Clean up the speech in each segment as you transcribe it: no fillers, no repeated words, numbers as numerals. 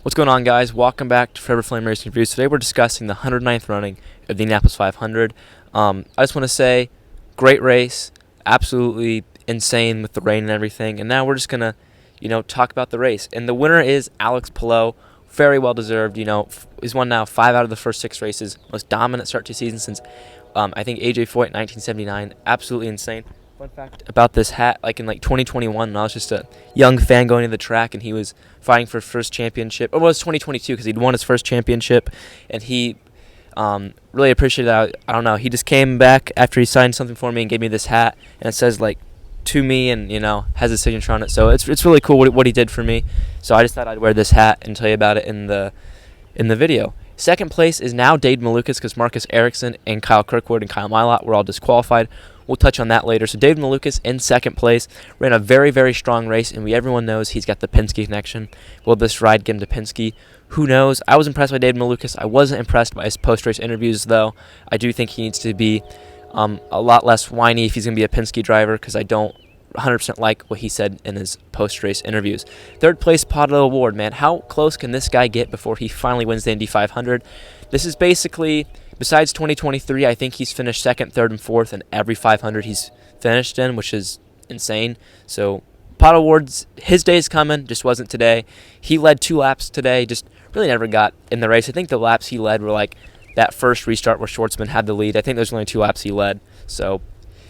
What's going on, guys? Welcome back to Forever Flame Racing Reviews. Today we're discussing the 109th running of the Indianapolis 500. I just want to say, great race, absolutely insane with the rain and everything. And now we're just gonna, talk about the race. And the winner is Alex Palou. Very well deserved. He's won now 5 out of the first 6 races. Most dominant start to season since I think AJ Foyt 1979. Absolutely insane. Fun fact about this hat, in 2021, when I was just a young fan going to the track, and he was fighting for his first championship. Or it was 2022 because he'd won his first championship, and he really appreciated that. I don't know. He just came back after he signed something for me and gave me this hat, and it says to me, and has his signature on it. So it's really cool what he did for me. So I just thought I'd wear this hat and tell you about it in the video. Second place is now Dave Malukas because Marcus Ericsson and Kyle Kirkwood and Kyle Milot were all disqualified. We'll touch on that later. So Dave Malukas in second place ran a very, very strong race, and everyone knows he's got the Penske connection. Will this ride get him to Penske? Who knows? I was impressed by Dave Malukas. I wasn't impressed by his post-race interviews, though. I do think he needs to be a lot less whiny if he's going to be a Penske driver, because I don't 100% like what he said in his post-race interviews. Third place, Pato Award, man. How close can this guy get before he finally wins the Indy 500? This is basically, besides 2023, I think he's finished second, third, and fourth in every 500 he's finished in, which is insane. So Pato Award's, his day's coming, just wasn't today. He led 2 laps today, just really never got in the race. I think the laps he led were that first restart where Schwartzman had the lead. I think there's only 2 laps he led. So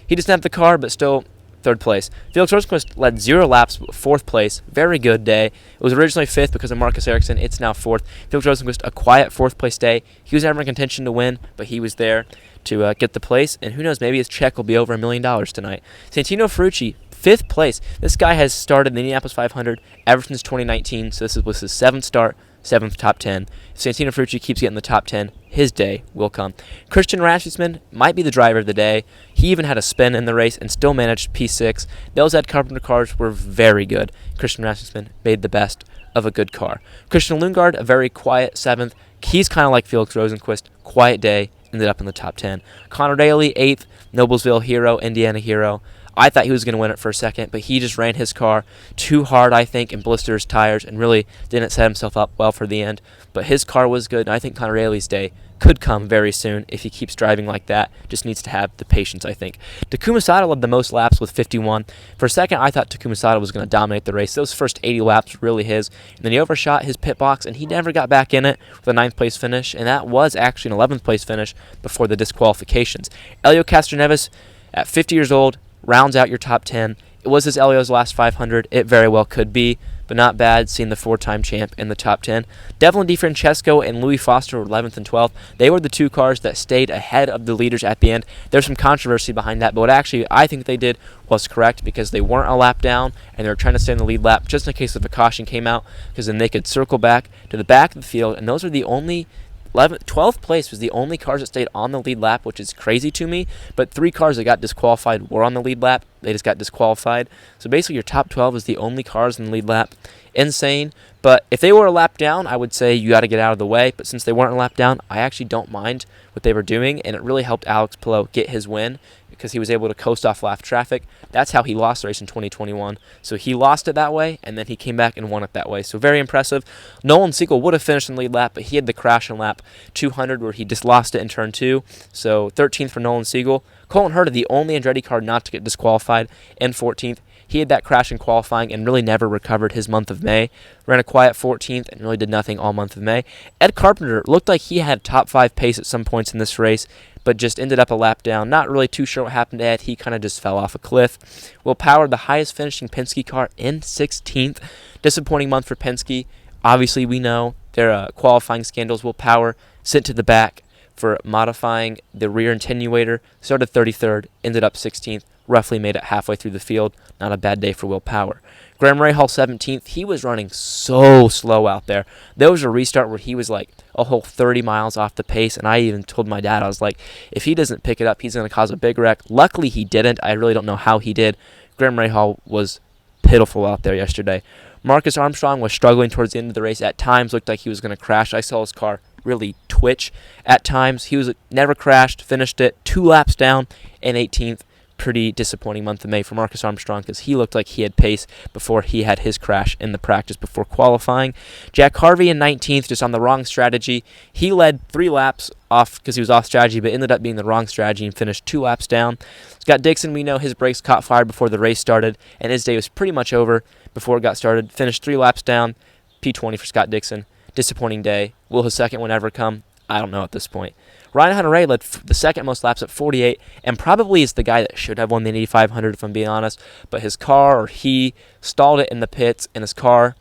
he doesn't have the car, but still third place. Felix Rosenqvist led 0 laps, 4th place. Very good day. It was originally 5th because of Marcus Ericsson. It's now 4th. Felix Rosenqvist, a quiet 4th place day. He was never in contention to win, but he was there to get the place. And who knows, maybe his check will be over $1 million tonight. Santino Ferrucci, 5th place. This guy has started the Indianapolis 500 ever since 2019, so this was his 7th start, 7th top 10. If Santino Ferrucci keeps getting the top 10, his day will come. Christian Rasmussen might be the driver of the day. He even had a spin in the race and still managed P6. Those Ed Carpenter cars were very good. Christian Rasmussen made the best of a good car. Christian Lundgaard, a very quiet 7th. He's kind of like Felix Rosenqvist. Quiet day, ended up in the top 10. Connor Daly, 8th. Noblesville hero, Indiana hero. I thought he was going to win it for a second, but he just ran his car too hard, I think, and blistered his tires and really didn't set himself up well for the end. But his car was good, and I think Connor Daly's day could come very soon if he keeps driving like that. Just needs to have the patience, I think. Takuma Sato led the most laps with 51. For a second, I thought Takuma Sato was going to dominate the race. Those first 80 laps were really his. And then he overshot his pit box, and he never got back in it with a 9th place finish, and that was actually an 11th place finish before the disqualifications. Elio Castroneves, at 50 years old, rounds out your top 10. It was his Elio's last 500. It very well could be, but not bad seeing the 4-time champ in the top 10. Devlin DiFrancesco and Louis Foster were 11th and 12th. They were the 2 cars that stayed ahead of the leaders at the end. There's some controversy behind that, but what actually I think they did was correct because they weren't a lap down and they were trying to stay in the lead lap just in case if a caution came out, because then they could circle back to the back of the field, and those are the only 12th place was the only cars that stayed on the lead lap, which is crazy to me. But 3 cars that got disqualified were on the lead lap. They just got disqualified. So basically your top 12 is the only cars in the lead lap. Insane. But if they were a lap down, I would say you got to get out of the way. But since they weren't a lap down, I actually don't mind what they were doing. And it really helped Alex Palou get his win because he was able to coast off lap traffic. That's how he lost the race in 2021. So he lost it that way, and then he came back and won it that way. So very impressive. Nolan Siegel would have finished in the lead lap, but he had the crash in lap 200 where he just lost it in turn 2. So 13th for Nolan Siegel. Colin Herta, the only Andretti car not to get disqualified, in 14th. He had that crash in qualifying and really never recovered his month of May. Ran a quiet 14th and really did nothing all month of May. Ed Carpenter looked like he had top 5 pace at some points in this race, but just ended up a lap down. Not really too sure what happened to Ed. He kind of just fell off a cliff. Will Power, the highest finishing Penske car, in 16th. Disappointing month for Penske. Obviously, we know their qualifying scandals. Will Power sent to the back for modifying the rear attenuator. Started 33rd, ended up 16th. Roughly made it halfway through the field. Not a bad day for Will Power. Graham Rahal, 17th. He was running so slow out there. There was a restart where he was a whole 30 miles off the pace, and I even told my dad, I was like, if he doesn't pick it up, he's going to cause a big wreck. Luckily, he didn't. I really don't know how he did. Graham Rahal was pitiful out there yesterday. Marcus Armstrong was struggling towards the end of the race. At times, looked like he was going to crash. I saw his car really twitch at times. He was never crashed, finished it 2 laps down in 18th. pretty disappointing month of May for Marcus Armstrong because he looked like he had pace before he had his crash in the practice before qualifying. Jack Harvey in 19th, just on the wrong strategy. He led 3 laps off because he was off strategy, but ended up being the wrong strategy and finished 2 laps down. Scott Dixon, we know his brakes caught fire before the race started, and his day was pretty much over before it got started. Finished 3 laps down, P20 for Scott Dixon. Disappointing day. Will his second one ever come? I don't know at this point. Ryan Hunter-Reay led the second most laps at 48, and probably is the guy that should have won the Indy 500 if I'm being honest, but his car, or he, stalled it in the pits, and his car,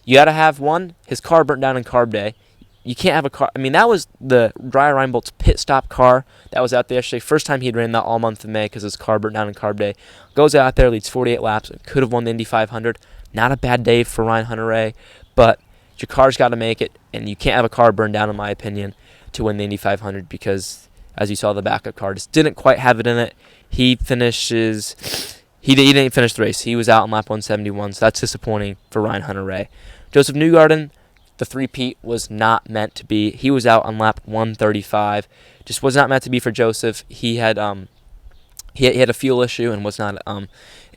you got to have one. His car burnt down in carb day. You can't have a car. I mean, that was the Dreyer Reinbold's pit stop car that was out there yesterday. First time he'd ran that all month of May because his car burnt down in carb day. Goes out there, leads 48 laps, and could have won the Indy 500. Not a bad day for Ryan Hunter-Reay, but your car's got to make it, and you can't have a car burn down, in my opinion, to win the Indy 500 because, as you saw, the backup car just didn't quite have it in it. He didn't finish the race. He was out on lap 171, so that's disappointing for Ryan Hunter-Reay. Joseph Newgarden, the three-peat was not meant to be. He was out on lap 135. Just was not meant to be for Joseph. He had a fuel issue and was not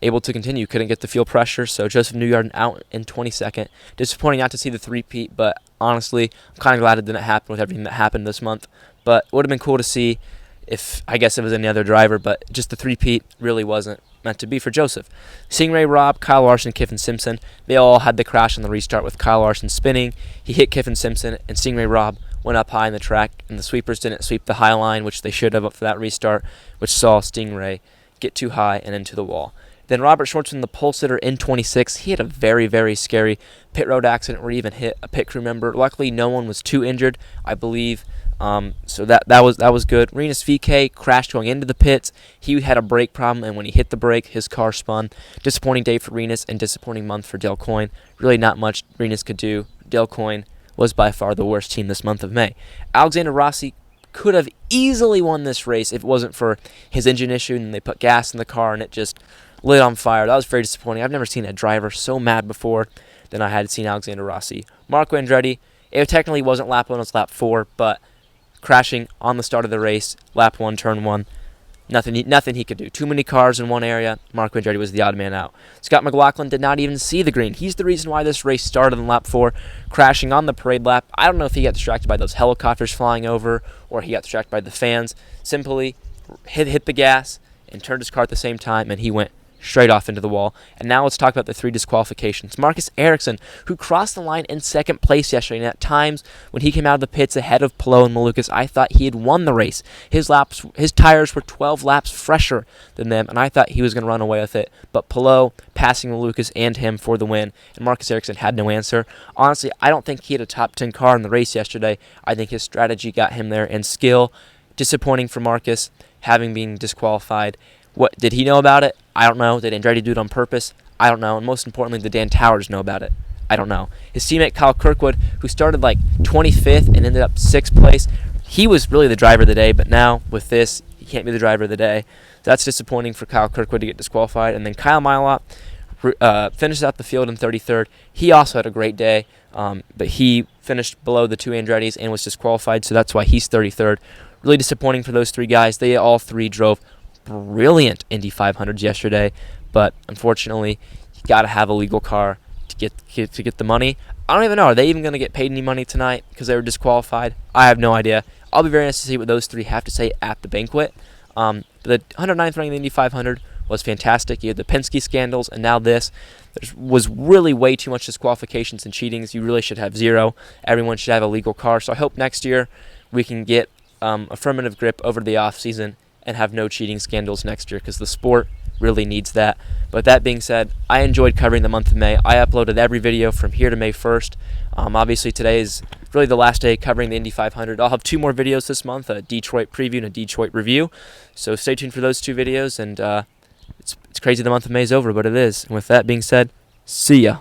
able to continue. Couldn't get the fuel pressure, so Joseph Newgarden out in 22nd. Disappointing not to see the three-peat, but honestly, I'm kind of glad it didn't happen with everything that happened this month. But it would have been cool to see if it was any other driver, but just the three-peat really wasn't meant to be for Joseph. Stingray Robb, Kyle Larson, Kiffin Simpson, they all had the crash on the restart with Kyle Larson spinning. He hit Kiffin Simpson, and Stingray Robb went up high in the track, and the sweepers didn't sweep the high line, which they should have up for that restart, which saw Stingray get too high and into the wall. Then Robert Schwartzman, the pole sitter, in 26. He had a very, very scary pit road accident where he even hit a pit crew member. Luckily, no one was too injured, I believe. So that was good. Rinus VeeKay crashed going into the pits. He had a brake problem, and when he hit the brake, his car spun. Disappointing day for Rinus and disappointing month for Dale Coyne. Really not much Rinus could do. Dale Coyne was by far the worst team this month of May. Alexander Rossi could have easily won this race if it wasn't for his engine issue, and they put gas in the car, and it just lit on fire. That was very disappointing. I've never seen a driver so mad before than I had seen Alexander Rossi. Marco Andretti, it technically wasn't lap 1, it was lap 4, but crashing on the start of the race, lap 1, turn 1, nothing he could do. Too many cars in one area. Marco Andretti was the odd man out. Scott McLaughlin did not even see the green. He's the reason why this race started in lap 4, crashing on the parade lap. I don't know if he got distracted by those helicopters flying over or he got distracted by the fans. Simply hit the gas and turned his car at the same time, and he went straight off into the wall. And now let's talk about the 3 disqualifications. Marcus Ericsson, who crossed the line in second place yesterday, and at times when he came out of the pits ahead of Palou and Malukas, I thought he had won the race. His tires were 12 laps fresher than them, and I thought he was going to run away with it. But Palou passing Malukas and him for the win, and Marcus Ericsson had no answer. Honestly, I don't think he had a top 10 car in the race yesterday. I think his strategy got him there, and skill. Disappointing for Marcus, having been disqualified. What did he know about it? I don't know. Did Andretti do it on purpose? I don't know. And most importantly, did Dan Towers know about it? I don't know. His teammate Kyle Kirkwood, who started like 25th and ended up 6th place, he was really the driver of the day, but now with this, he can't be the driver of the day. That's disappointing for Kyle Kirkwood to get disqualified. And then Kyle Milot finishes out the field in 33rd. He also had a great day, but he finished below the 2 Andrettis and was disqualified, so that's why he's 33rd. Really disappointing for those 3 guys. They all 3 drove brilliant Indy 500s yesterday, but unfortunately, you got to have a legal car to get the money. I don't even know. Are they even going to get paid any money tonight because they were disqualified? I have no idea. I'll be very interested to see what those 3 have to say at the banquet. But the 109th running of the Indy 500 was fantastic. You had the Penske scandals, and now this. There was really way too much disqualifications and cheatings. You really should have 0. Everyone should have a legal car. So I hope next year we can get affirmative grip over the off season and have no cheating scandals next year because the sport really needs that. But that being said, I enjoyed covering the month of May. I uploaded every video from here to May 1st. Obviously, today is really the last day covering the Indy 500. I'll have 2 more videos this month, a Detroit preview and a Detroit review. So stay tuned for those 2 videos. And it's crazy the month of May is over, but it is. And with that being said, see ya.